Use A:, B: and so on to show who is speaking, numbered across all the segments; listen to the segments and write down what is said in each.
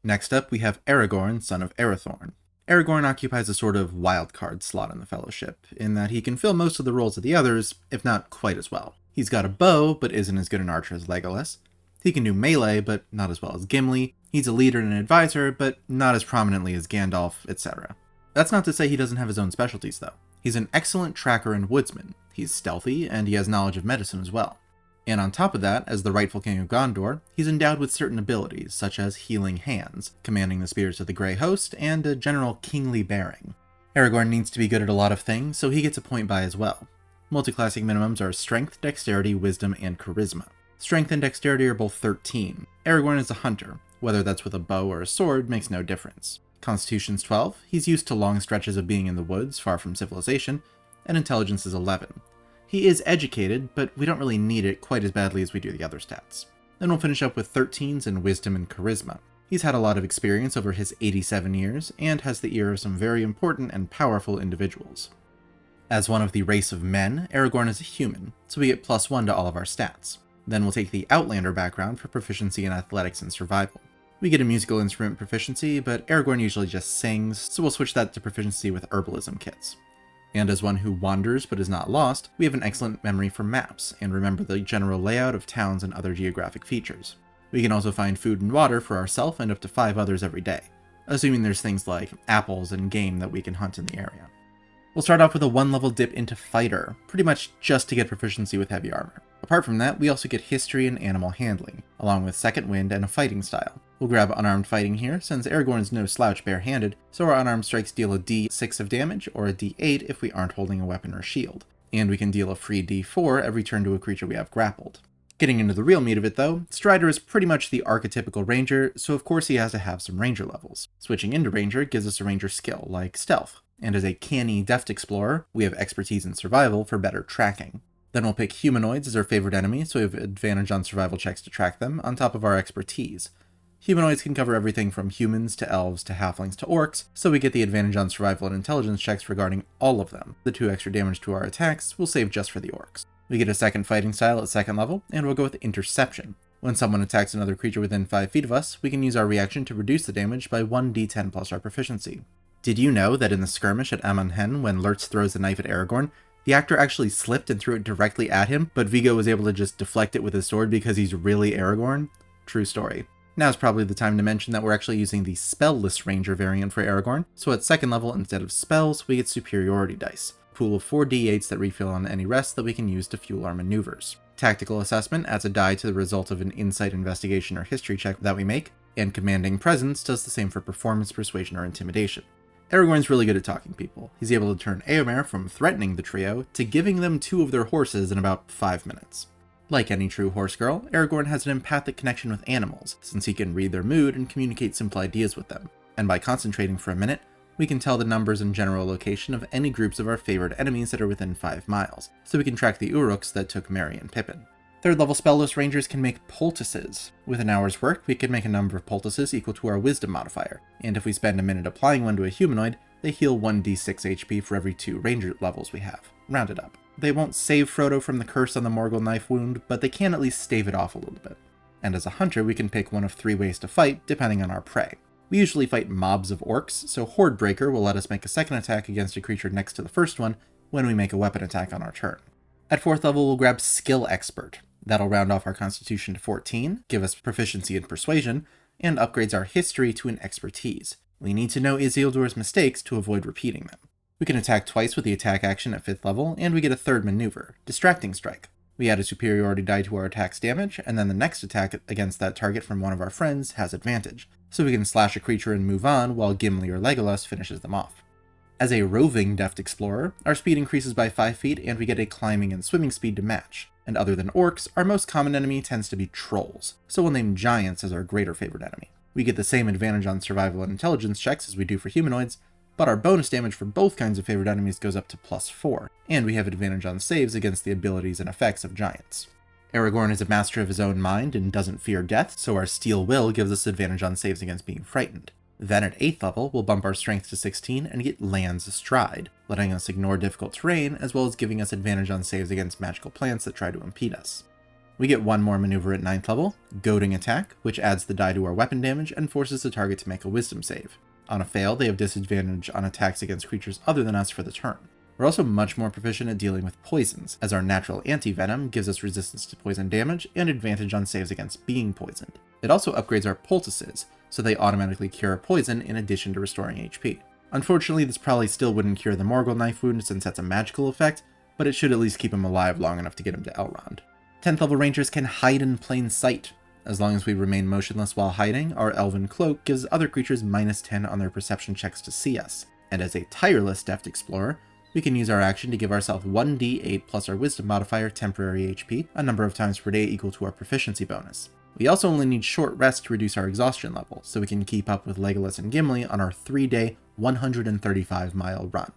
A: Next up, we have Aragorn, son of Arathorn. Aragorn occupies a sort of wildcard slot in the Fellowship, in that he can fill most of the roles of the others, if not quite as well. He's got a bow, but isn't as good an archer as Legolas. He can do melee, but not as well as Gimli. He's a leader and an advisor, but not as prominently as Gandalf, etc. That's not to say he doesn't have his own specialties, though. He's an excellent tracker and woodsman. He's stealthy, and he has knowledge of medicine as well. And on top of that, as the rightful king of Gondor, he's endowed with certain abilities, such as healing hands, commanding the spirits of the Grey Host, and a general kingly bearing. Aragorn needs to be good at a lot of things, so he gets a point by as well. Multiclassing minimums are Strength, Dexterity, Wisdom, and Charisma. Strength and Dexterity are both 13. Aragorn is a hunter. Whether that's with a bow or a sword makes no difference. Constitution's 12, he's used to long stretches of being in the woods, far from civilization, and Intelligence is 11. He is educated, but we don't really need it quite as badly as we do the other stats. Then we'll finish up with 13s in Wisdom and Charisma. He's had a lot of experience over his 87 years, and has the ear of some very important and powerful individuals. As one of the race of men, Aragorn is a human, so we get +1 to all of our stats. Then we'll take the Outlander background for proficiency in athletics and survival. We get a musical instrument proficiency, but Aragorn usually just sings, so we'll switch that to proficiency with herbalism kits. And as one who wanders but is not lost, we have an excellent memory for maps, and remember the general layout of towns and other geographic features. We can also find food and water for ourselves and up to 5 others every day, assuming there's things like apples and game that we can hunt in the area. We'll start off with a 1-level dip into Fighter, pretty much just to get proficiency with heavy armor. Apart from that, we also get History and Animal Handling, along with Second Wind and a Fighting Style. We'll grab Unarmed Fighting here, since Aragorn's no slouch bare-handed, so our unarmed strikes deal a d6 of damage, or a d8 if we aren't holding a weapon or shield. And we can deal a free d4 every turn to a creature we have grappled. Getting into the real meat of it though, Strider is pretty much the archetypical ranger, so of course he has to have some ranger levels. Switching into ranger gives us a ranger skill, like Stealth. And as a canny, deft explorer, we have expertise in survival for better tracking. Then we'll pick humanoids as our favorite enemy, so we have advantage on survival checks to track them, on top of our expertise. Humanoids can cover everything from humans to elves to halflings to orcs, so we get the advantage on survival and intelligence checks regarding all of them. The 2 extra damage to our attacks we'll save just for the orcs. We get a second fighting style at 2nd level, and we'll go with Interception. When someone attacks another creature within 5 feet of us, we can use our reaction to reduce the damage by 1d10 plus our proficiency. Did you know that in the skirmish at Amon Hen, when Lurtz throws the knife at Aragorn, the actor actually slipped and threw it directly at him, but Viggo was able to just deflect it with his sword because he's really Aragorn? True story. Now's probably the time to mention that we're actually using the Spell-less Ranger variant for Aragorn, so at 2nd level, instead of spells, we get Superiority Dice, a pool of 4 d8s that refill on any rest that we can use to fuel our maneuvers. Tactical Assessment adds a die to the result of an Insight, Investigation, or History check that we make, and Commanding Presence does the same for Performance, Persuasion, or Intimidation. Aragorn's really good at talking people. He's able to turn Éomer from threatening the trio to giving them 2 of their horses in about 5 minutes. Like any true horse girl, Aragorn has an empathic connection with animals, since he can read their mood and communicate simple ideas with them. And by concentrating for a minute, we can tell the numbers and general location of any groups of our favorite enemies that are within 5 miles, so we can track the Uruks that took Merry and Pippin. 3rd level spell-less rangers can make poultices. With an hour's work, we can make a number of poultices equal to our wisdom modifier, and if we spend a minute applying one to a humanoid, they heal 1d6 HP for every 2 ranger levels we have, rounded up. They won't save Frodo from the curse on the Morgul knife wound, but they can at least stave it off a little bit. And as a hunter, we can pick one of 3 ways to fight, depending on our prey. We usually fight mobs of orcs, so Horde Breaker will let us make a second attack against a creature next to the first one when we make a weapon attack on our turn. At 4th level, we'll grab Skill Expert. That'll round off our Constitution to 14, give us proficiency in Persuasion, and upgrades our History to an Expertise. We need to know Isildur's mistakes to avoid repeating them. We can attack twice with the attack action at 5th level, and we get a 3rd maneuver, Distracting Strike. We add a superiority die to our attack's damage, and then the next attack against that target from one of our friends has advantage, so we can slash a creature and move on while Gimli or Legolas finishes them off. As a roving deft explorer, our speed increases by 5 feet and we get a climbing and swimming speed to match. And other than orcs, our most common enemy tends to be trolls, so we'll name giants as our greater favorite enemy. We get the same advantage on survival and intelligence checks as we do for humanoids, but our bonus damage for both kinds of favorite enemies goes up to +4, and we have advantage on saves against the abilities and effects of giants. Aragorn is a master of his own mind and doesn't fear death, so our Steel Will gives us advantage on saves against being frightened. Then at 8th level, we'll bump our strength to 16 and get Land's Stride, letting us ignore difficult terrain, as well as giving us advantage on saves against magical plants that try to impede us. We get one more maneuver at 9th level, Goading Attack, which adds the die to our weapon damage and forces the target to make a wisdom save. On a fail, they have disadvantage on attacks against creatures other than us for the turn. We're also much more proficient at dealing with poisons, as our natural anti-venom gives us resistance to poison damage and advantage on saves against being poisoned. It also upgrades our poultices, so they automatically cure poison in addition to restoring HP. Unfortunately, this probably still wouldn't cure the Morgul knife wound since that's a magical effect, but it should at least keep him alive long enough to get him to Elrond. 10th level rangers can hide in plain sight. As long as we remain motionless while hiding, our elven cloak gives other creatures -10 on their perception checks to see us. And as a tireless deft explorer, we can use our action to give ourselves 1d8 plus our wisdom modifier temporary HP a number of times per day equal to our proficiency bonus. We also only need short rest to reduce our exhaustion level, so we can keep up with Legolas and Gimli on our 3-day, 135-mile run.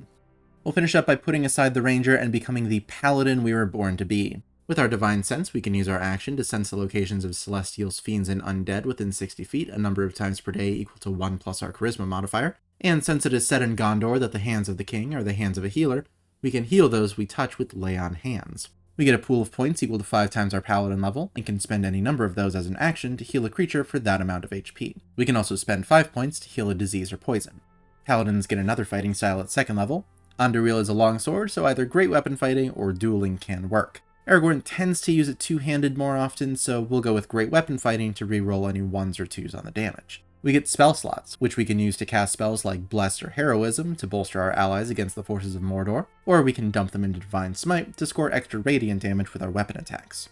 A: We'll finish up by putting aside the ranger and becoming the paladin we were born to be. With our divine sense, we can use our action to sense the locations of celestials, fiends, and undead within 60 feet a number of times per day equal to 1 plus our charisma modifier. And since it is said in Gondor that the hands of the king are the hands of a healer, we can heal those we touch with lay on hands. We get a pool of points equal to 5 times our paladin level, and can spend any number of those as an action to heal a creature for that amount of HP. We can also spend 5 points to heal a disease or poison. Paladins get another fighting style at 2nd level. Anduril is a longsword, so either great weapon fighting or dueling can work. Aragorn tends to use it two-handed more often, so we'll go with great weapon fighting to reroll any 1s or 2s on the damage. We get spell slots, which we can use to cast spells like Bless or Heroism to bolster our allies against the forces of Mordor, or we can dump them into Divine Smite to score extra radiant damage with our weapon attacks.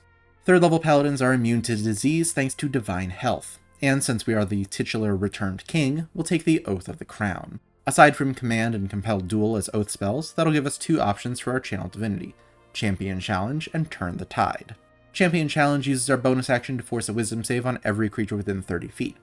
A: 3rd level paladins are immune to disease thanks to Divine Health, and since we are the titular returned king, we'll take the Oath of the Crown. Aside from Command and Compelled Duel as oath spells, that'll give us 2 options for our Channel Divinity, Champion Challenge and Turn the Tide. Champion Challenge uses our bonus action to force a wisdom save on every creature within 30 feet.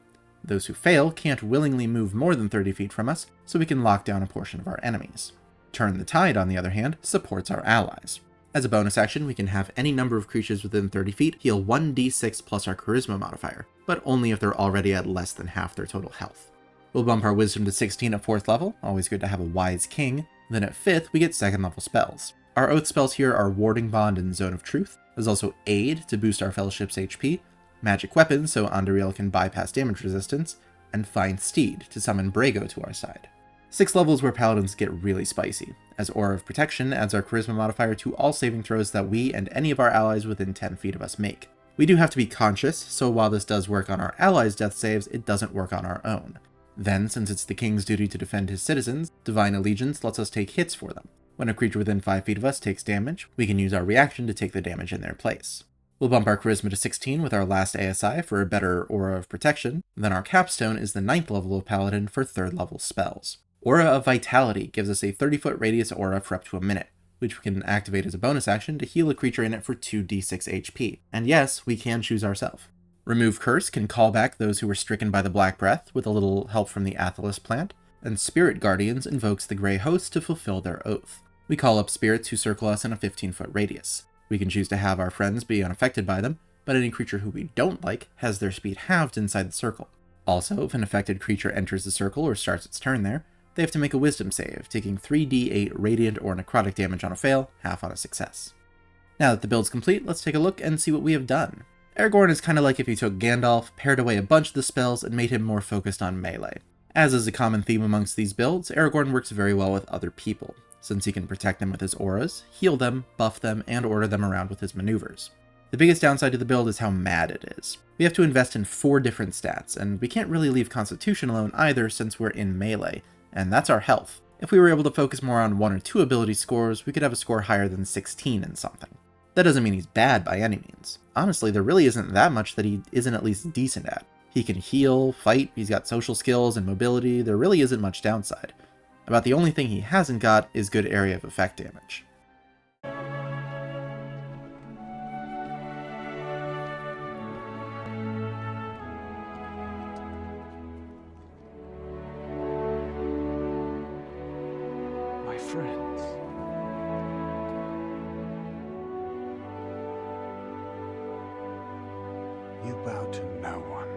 A: Those who fail can't willingly move more than 30 feet from us, so we can lock down a portion of our enemies. Turn the Tide, on the other hand, supports our allies. As a bonus action, we can have any number of creatures within 30 feet heal 1d6 plus our charisma modifier, but only if they're already at less than half their total health. We'll bump our wisdom to 16 at 4th level, always good to have a wise king. Then at 5th, we get 2nd level spells. Our oath spells here are Warding Bond and Zone of Truth. There's also Aid to boost our fellowship's HP, Magic Weapon so Anduril can bypass damage resistance, and Find Steed to summon Brago to our side. 6th level is where paladins get really spicy, as Aura of Protection adds our charisma modifier to all saving throws that we and any of our allies within 10 feet of us make. We do have to be conscious, so while this does work on our allies' death saves, it doesn't work on our own. Then, since it's the king's duty to defend his citizens, Divine Allegiance lets us take hits for them. When a creature within 5 feet of us takes damage, we can use our reaction to take the damage in their place. We'll bump our charisma to 16 with our last ASI for a better Aura of Protection, then our capstone is the 9th level of Paladin for 3rd level spells. Aura of Vitality gives us a 30-foot radius aura for up to a minute, which we can activate as a bonus action to heal a creature in it for 2d6 HP. And yes, we can choose ourselves. Remove Curse can call back those who were stricken by the Black Breath with a little help from the Athelas plant, and Spirit Guardians invokes the Grey Host to fulfill their oath. We call up spirits who circle us in a 15-foot radius. We can choose to have our friends be unaffected by them, but any creature who we don't like has their speed halved inside the circle. Also, if an affected creature enters the circle or starts its turn there, they have to make a wisdom save, taking 3d8 radiant or necrotic damage on a fail, half on a success. Now that the build's complete, let's take a look and see what we have done. Aragorn is kind of like if you took Gandalf, pared away a bunch of the spells, and made him more focused on melee. As is a common theme amongst these builds, Aragorn works very well with other people, since he can protect them with his auras, heal them, buff them, and order them around with his maneuvers. The biggest downside to the build is how mad it is. We have to invest in 4 different stats, and we can't really leave Constitution alone either since we're in melee, and that's our health. If we were able to focus more on 1 or 2 ability scores, we could have a score higher than 16 in something. That doesn't mean he's bad by any means. Honestly, there really isn't that much that he isn't at least decent at. He can heal, fight, he's got social skills and mobility, there really isn't much downside. About the only thing he hasn't got is good area of effect damage.
B: My friends. You bow to no one.